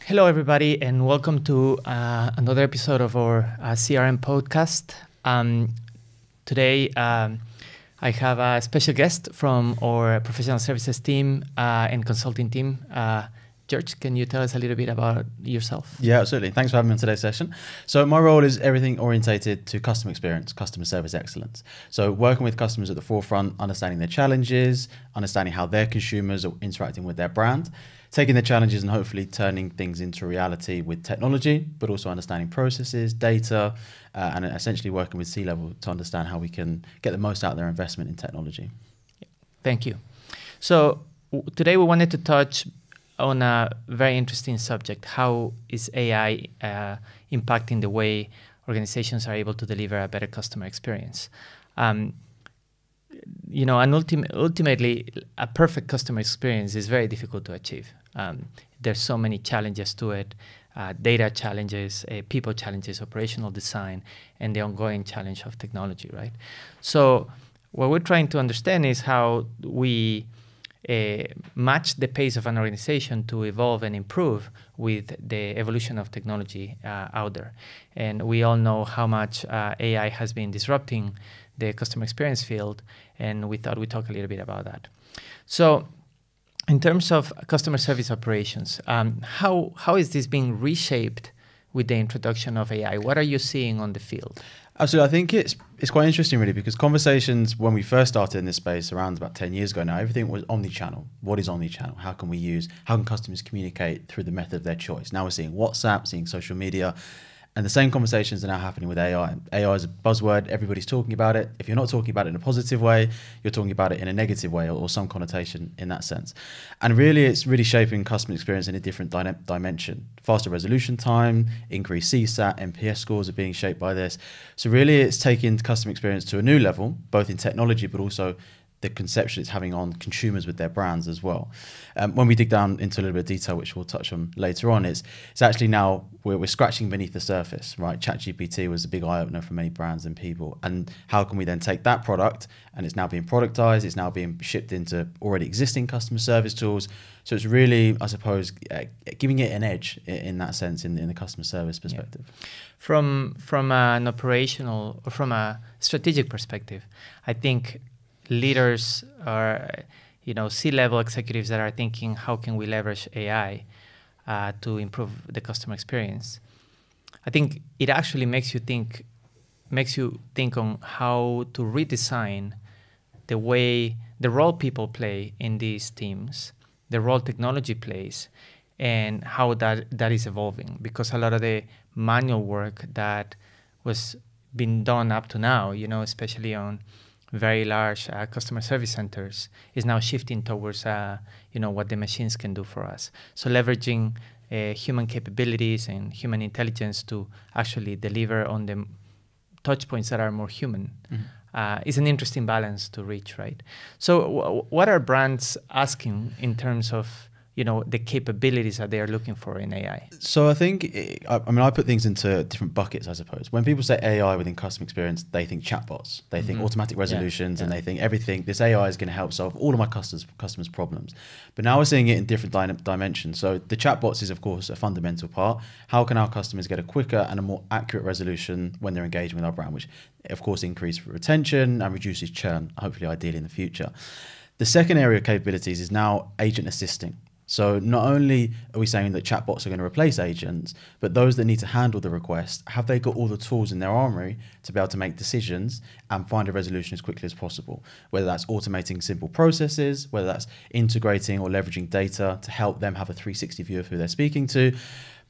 Hello, everybody, and welcome to another episode of our CRM podcast. Today, I have a special guest from our professional services team and consulting team. George, can you tell us a little bit about yourself? Yeah, absolutely. Thanks for having me on today's session. So my role is everything orientated to customer experience, customer service excellence. So working with customers at the forefront, understanding their challenges, understanding how their consumers are interacting with their brand, taking the challenges and hopefully turning things into reality with technology, but also understanding processes, data, and essentially working with C-level to understand how we can get the most out of their investment in technology. Thank you. So today we wanted to touch on a very interesting subject. How is AI impacting the way organizations are able to deliver a better customer experience? And ultimately, a perfect customer experience is very difficult to achieve. There's so many challenges to it, data challenges, people challenges, operational design, and the ongoing challenge of technology, right? So what we're trying to understand is how we match the pace of an organization to evolve and improve with the evolution of technology out there. And we all know how much AI has been disrupting the customer experience field, and we thought we'd talk a little bit about that. So in terms of customer service operations, how is this being reshaped with the introduction of AI? What are you seeing on the field? Absolutely. I think it's quite interesting, really, because conversations when we first started in this space around about 10 years ago now, everything was omni-channel. What is omni-channel? How can customers communicate through the method of their choice? Now we're seeing WhatsApp, seeing social media, and the same conversations are now happening with AI. AI is a buzzword. Everybody's talking about it. If you're not talking about it in a positive way, you're talking about it in a negative way or some connotation in that sense. And really, it's really shaping customer experience in a different dimension. Faster resolution time, increased CSAT, NPS scores are being shaped by this. So really, it's taking customer experience to a new level, both in technology, but also the conception it's having on consumers with their brands as well. When we dig down into a little bit of detail, which we'll touch on later on, it's actually now we're scratching beneath the surface, right? ChatGPT was a big eye-opener for many brands and people. And how can we then take that product, and it's now being productized, it's now being shipped into already existing customer service tools. So it's really, I suppose, giving it an edge in that sense in the customer service perspective. Yeah. From an operational or from a strategic perspective, I think leaders are, C-level executives that are thinking, how can we leverage AI to improve the customer experience? I think it actually makes you think on how to redesign the role people play in these teams, the role technology plays, and how that is evolving. Because a lot of the manual work that was been done up to now, especially on very large customer service centers, is now shifting towards what the machines can do for us. So leveraging human capabilities and human intelligence to actually deliver on the touch points that are more human is an interesting balance to reach, right? So what are brands asking in terms of the capabilities that they are looking for in AI? So I think, I put things into different buckets, I suppose. When people say AI within customer experience, they think chatbots, they think automatic resolutions, and they think everything, this AI is going to help solve all of my customers' problems. But now we're seeing it in different dimensions. So the chatbots is, of course, a fundamental part. How can our customers get a quicker and a more accurate resolution when they're engaging with our brand, which, of course, increases retention and reduces churn, hopefully, ideally in the future. The second area of capabilities is now agent assisting. So not only are we saying that chatbots are going to replace agents, but those that need to handle the request, have they got all the tools in their armory to be able to make decisions and find a resolution as quickly as possible? Whether that's automating simple processes, whether that's integrating or leveraging data to help them have a 360 view of who they're speaking to.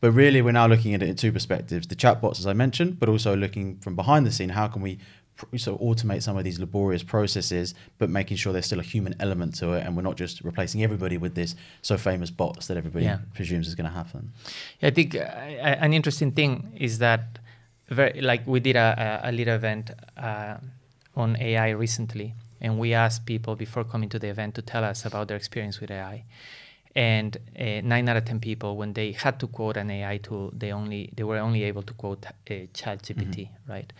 But really, we're now looking at it in two perspectives. The chatbots, as I mentioned, but also looking from behind the scene, how can we automate some of these laborious processes, but making sure there's still a human element to it, and we're not just replacing everybody with this so famous bots that everybody presumes is going to happen. Yeah, I think an interesting thing is that we did a little event on AI recently, and we asked people before coming to the event to tell us about their experience with AI. And 9 out of 10 people, when they had to quote an AI tool, they were only able to quote ChatGPT, right?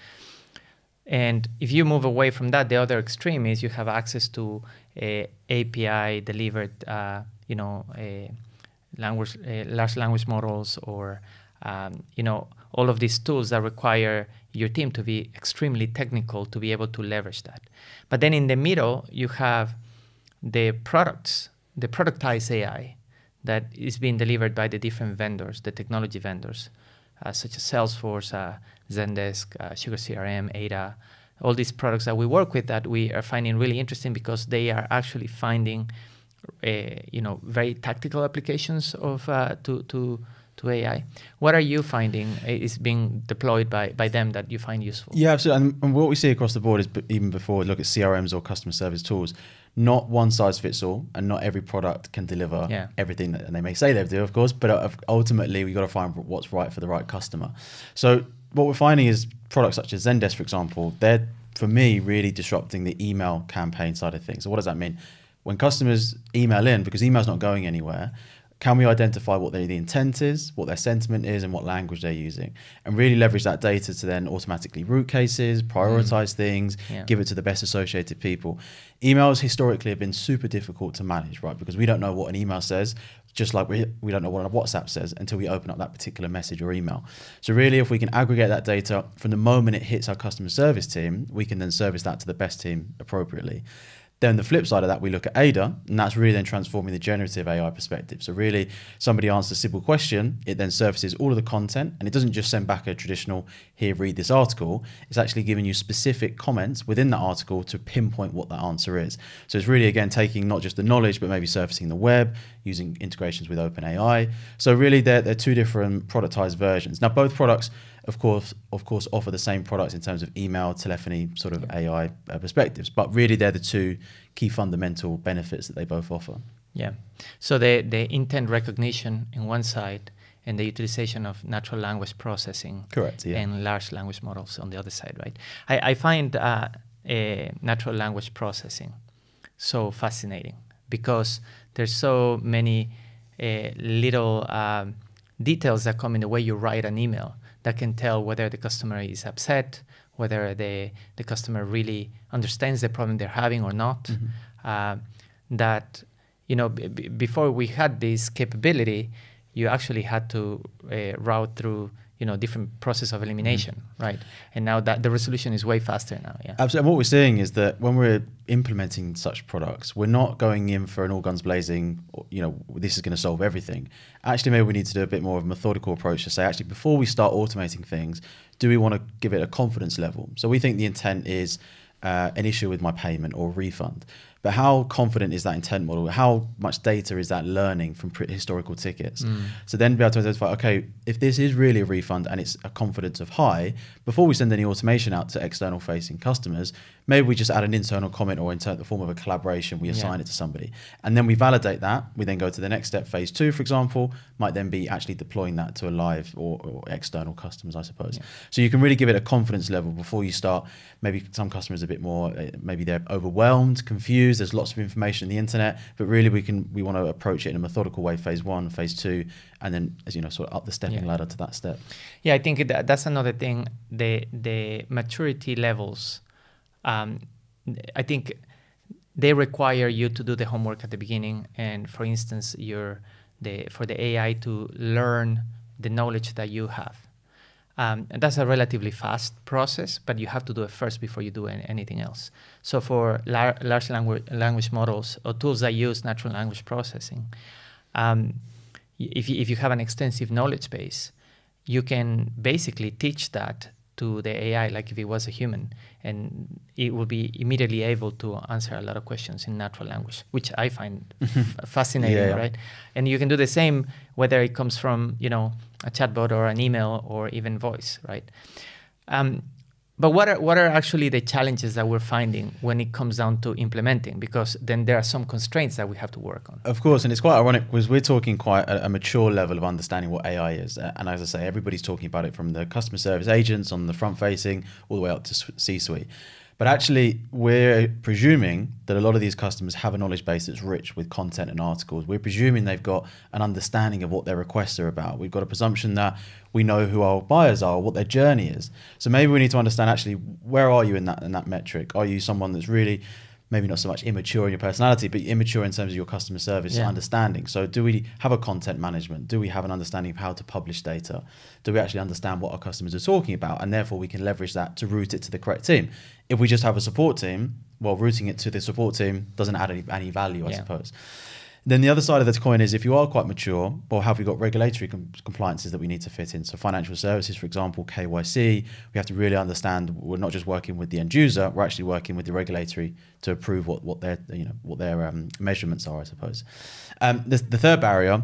And if you move away from that, the other extreme is you have access to API delivered, large language models, or all of these tools that require your team to be extremely technical to be able to leverage that. But then in the middle, you have the products, the productized AI that is being delivered by the different vendors, the technology vendors, such as Salesforce, Zendesk, Sugar CRM, Ada, all these products that we work with that we are finding really interesting because they are actually finding, very tactical applications of to AI. What are you finding is being deployed by them that you find useful? Yeah, absolutely. And what we see across the board is, even before we look at CRMs or customer service tools, not one size fits all, and not every product can deliver everything that, and they may say they do, of course, but ultimately we've got to find what's right for the right customer. So what we're finding is products such as Zendesk, for example, they're, for me, really disrupting the email campaign side of things. So what does that mean? When customers email in, because email's not going anywhere, can we identify what the intent is, what their sentiment is, and what language they're using, and really leverage that data to then automatically route cases, prioritize things, give it to the best associated people. Emails historically have been super difficult to manage, right? Because we don't know what an email says, just like we don't know what a WhatsApp says until we open up that particular message or email. So really, if we can aggregate that data from the moment it hits our customer service team, we can then service that to the best team appropriately. Then the flip side of that, we look at Ada, and that's really then transforming the generative AI perspective. So really, somebody answers a simple question, it then surfaces all of the content, and it doesn't just send back a traditional, here, read this article. It's actually giving you specific comments within that article to pinpoint what that answer is. So it's really, again, taking not just the knowledge, but maybe surfacing the web, using integrations with OpenAI. So really, they're two different productized versions. Now, both products, of course, offer the same products in terms of email, telephony, sort of AI perspectives. But really, they're the two key fundamental benefits that they both offer. Yeah. So the intent recognition in one side and the utilization of natural language processing, correct, and large language models on the other side, right? I find natural language processing so fascinating because there's so many little details that come in the way you write an email that can tell whether the customer is upset, whether the customer really understands the problem they're having or not. That, before we had this capability, you actually had to route through, different process of elimination, right? And now that the resolution is way faster now, Absolutely. And what we're seeing is that when we're implementing such products, we're not going in for an all guns blazing, this is going to solve everything. Actually, maybe we need to do a bit more of a methodical approach to say, actually, before we start automating things, do we want to give it a confidence level? So we think the intent is an issue with my payment or refund. But how confident is that intent model? How much data is that learning from historical tickets? So then be able to identify, okay, if this is really a refund and it's a confidence of high, before we send any automation out to external facing customers, maybe we just add an internal comment or in the form of a collaboration, we assign it to somebody. And then we validate that. We then go to the next step, phase 2, for example, might then be actually deploying that to a live or external customers, I suppose. So you can really give it a confidence level before you start. Maybe some customers a bit more, maybe they're overwhelmed, confused, there's lots of information on the internet, but really we want to approach it in a methodical way, phase 1, phase 2, and then, sort of up the stepping ladder to that step. Yeah, I think that's another thing. The maturity levels, I think they require you to do the homework at the beginning. And for instance, for the AI to learn the knowledge that you have. And that's a relatively fast process, but you have to do it first before you do anything else. So for large language models or tools that use natural language processing, if you have an extensive knowledge base, you can basically teach that to the AI like if it was a human, and it will be immediately able to answer a lot of questions in natural language, which I find fascinating, right? And you can do the same whether it comes from, a chatbot or an email or even voice, right? But what are actually the challenges that we're finding when it comes down to implementing? Because then there are some constraints that we have to work on. Of course, and it's quite ironic because we're talking quite a mature level of understanding what AI is. And as I say, everybody's talking about it from the customer service agents on the front facing all the way up to C-suite. But actually, we're presuming that a lot of these customers have a knowledge base that's rich with content and articles. We're presuming they've got an understanding of what their requests are about. We've got a presumption that we know who our buyers are, what their journey is. So maybe we need to understand actually, where are you in that metric? Are you someone that's really maybe not so much immature in your personality, but immature in terms of your customer service understanding. So do we have a content management? Do we have an understanding of how to publish data? Do we actually understand what our customers are talking about? And therefore we can leverage that to route it to the correct team. If we just have a support team, well, routing it to the support team doesn't add any value, I suppose. Then the other side of the coin is if you are quite mature, well, have we got regulatory compliances that we need to fit in? So financial services, for example, KYC, we have to really understand we're not just working with the end user, we're actually working with the regulatory to approve what their measurements are, I suppose. The third barrier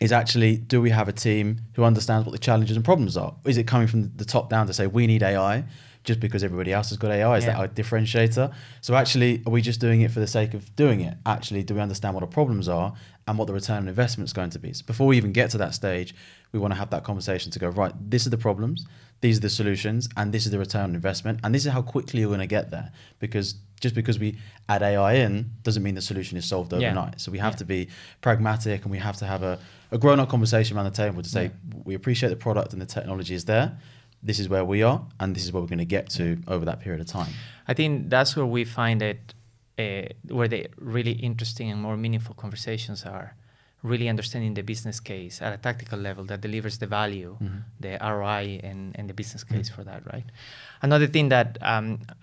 is actually, do we have a team who understands what the challenges and problems are? Is it coming from the top down to say we need AI? Just because everybody else has got AI, is that our differentiator? So actually, are we just doing it for the sake of doing it? Actually, do we understand what our problems are and what the return on investment is going to be? So before we even get to that stage, we want to have that conversation to go, right, these are the problems, these are the solutions, and this is the return on investment, and this is how quickly you're going to get there. Because just because we add AI in doesn't mean the solution is solved overnight. So we have to be pragmatic, and we have to have a grown-up conversation around the table to say, we appreciate the product and the technology is there. This is where we are, and this is where we're going to get to over that period of time. I think that's where we find it, where the really interesting and more meaningful conversations are, really understanding the business case at a tactical level that delivers the value, the ROI, and the business case for that, right? Another thing that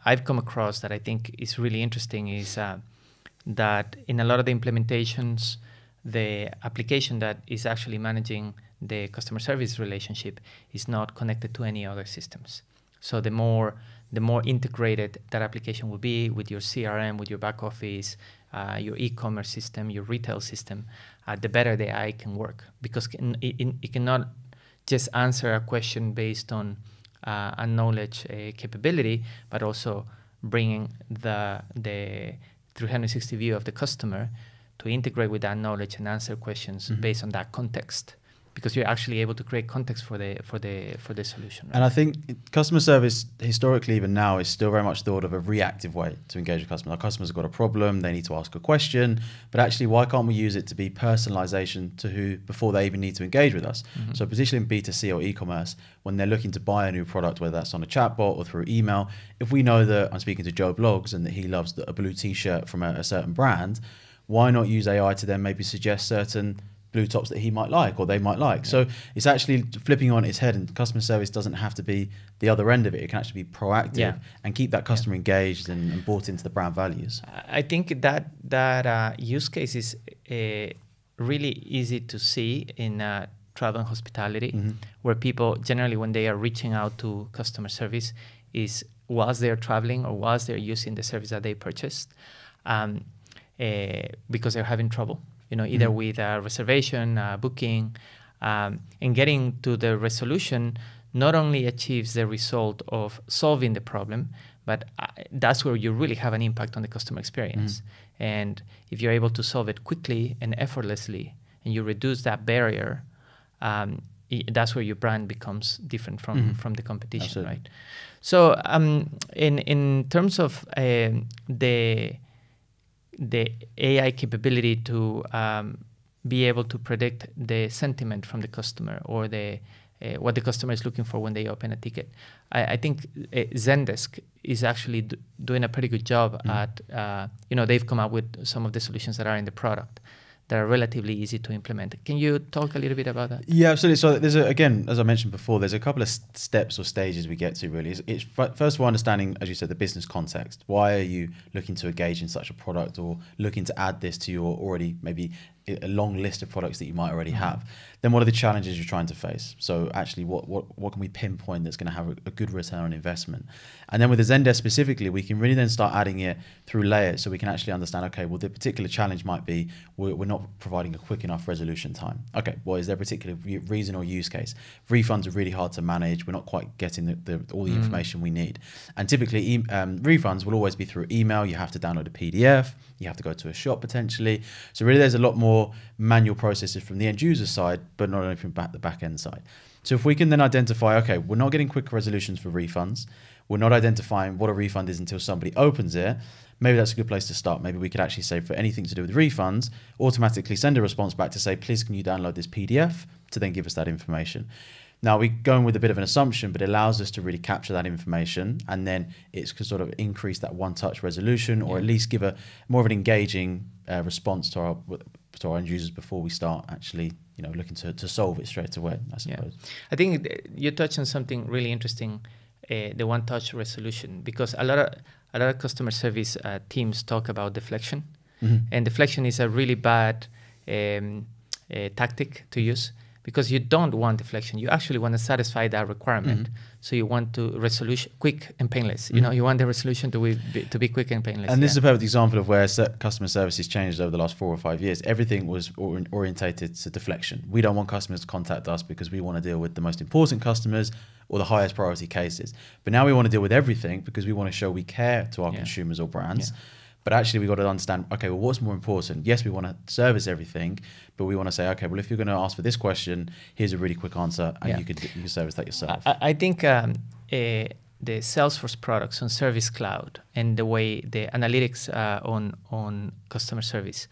I've come across that I think is really interesting is that in a lot of the implementations, the application that is actually managing the customer service relationship is not connected to any other systems. So the more integrated that application will be with your CRM, with your back office, your e-commerce system, your retail system, the better the AI can work, because it cannot just answer a question based on a knowledge capability, but also bringing the 360 view of the customer to integrate with that knowledge and answer questions based on that context, because you're actually able to create context for the solution. Right? And I think customer service historically, even now, is still very much thought of a reactive way to engage with customers. Our customers have got a problem, they need to ask a question, but actually, why can't we use it to be personalization to who before they even need to engage with us? So particularly in B2C or e-commerce, when they're looking to buy a new product, whether that's on a chatbot or through email, if we know that I'm speaking to Joe Blogs and that he loves a blue t-shirt from a certain brand, why not use AI to then maybe suggest certain blue tops that he might like or they might like? So it's actually flipping on its head, and customer service doesn't have to be the other end of it. It can actually be proactive and keep that customer engaged and bought into the brand values. I think that use case is really easy to see in travel and hospitality, where people generally, when they are reaching out to customer service, is whilst they're traveling or whilst they're using the service that they purchased, because they're having trouble, either with a reservation, booking, and getting to the resolution not only achieves the result of solving the problem, but that's where you really have an impact on the customer experience. And if you're able to solve it quickly and effortlessly, and you reduce that barrier, that's where your brand becomes different from the competition. Absolutely. Right? So in terms of the AI capability to be able to predict the sentiment from the customer or what the customer is looking for when they open a ticket, I think Zendesk is actually doing a pretty good job at, they've come up with some of the solutions that are in the product that are relatively easy to implement. Can you talk a little bit about that? Yeah, absolutely. So there's again, as I mentioned before, there's a couple of steps or stages we get to really. It's first of all understanding, as you said, the business context. Why are you looking to engage in such a product or looking to add this to your already maybe a long list of products that you might already have? Then what are the challenges you're trying to face? So actually, what can we pinpoint that's going to have a good return on investment? And then with the Zendesk specifically, we can really then start adding it through layers, so we can actually understand, okay, well, the particular challenge might be we're not providing a quick enough resolution time. Okay, well, is there a particular reason or use case? Refunds are really hard to manage. We're not quite getting all the information we need. And typically, refunds will always be through email. You have to download a PDF. You have to go to a shop potentially. So really, there's a lot more manual processes from the end user side, but not only from the back end side. So if we can then identify, okay, we're not getting quick resolutions for refunds, we're not identifying what a refund is until somebody opens it, maybe that's a good place to start. Maybe we could actually say, for anything to do with refunds, automatically send a response back to say, please can you download this PDF to then give us that information. Now we're going with a bit of an assumption, but it allows us to really capture that information, and then it's to sort of increase that one-touch resolution, or at least give a more of an engaging response to our end users before we start actually, you know, looking to solve it straight away, I suppose. I think you touched on something really interesting, the one-touch resolution, because a lot of customer service teams talk about deflection, and deflection is a really bad tactic to use, because you don't want deflection. You actually want to satisfy that requirement. So you want to resolution quick and painless. You know, you want the resolution to be quick and painless. And this is a perfect example of where customer service has changed over the last 4 or 5 years. Everything was orientated to deflection. We don't want customers to contact us because we want to deal with the most important customers or the highest priority cases. But now we want to deal with everything because we want to show we care to our consumers or brands. But actually, we've got to understand, okay, well, what's more important? Yes, we want to service everything, but we want to say, okay, well, if you're going to ask for this question, here's a really quick answer, and you can service that yourself. I think the Salesforce products on Service Cloud and the way the analytics on customer service,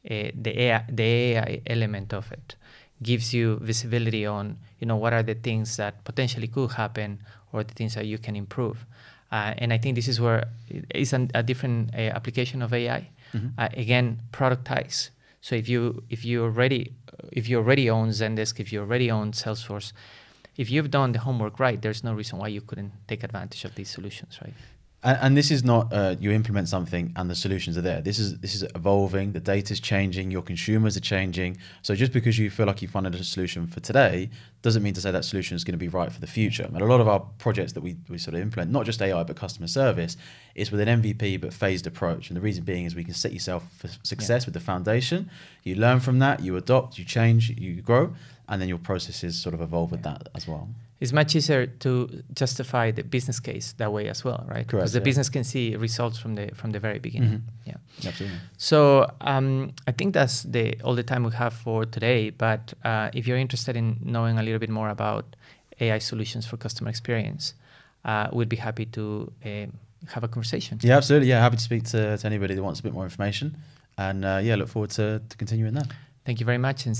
the AI element of it gives you visibility on, you know, what are the things that potentially could happen or the things that you can improve. And I think this is where it's a different application of AI. Again, productize. So if you already own Zendesk, if you already own Salesforce, if you've done the homework right, there's no reason why you couldn't take advantage of these solutions, right? And this is not you implement something and the solutions are there. This is evolving. The data's changing. Your consumers are changing. So just because you feel like you found a solution for today doesn't mean to say that solution is going to be right for the future. And a lot of our projects that we sort of implement, not just AI but customer service, is with an MVP but phased approach. And the reason being is we can set yourself for success with the foundation. You learn from that. You adopt. You change. You grow. And then your processes sort of evolve with that as well. It's much easier to justify the business case that way as well, right? Because the business can see results from the very beginning. Yeah, absolutely. So I think that's all the time we have for today. But if you're interested in knowing a little bit more about AI solutions for customer experience, we'd be happy to have a conversation. Yeah, absolutely. Yeah, happy to speak to anybody that wants a bit more information. And look forward to continuing that. Thank you very much. And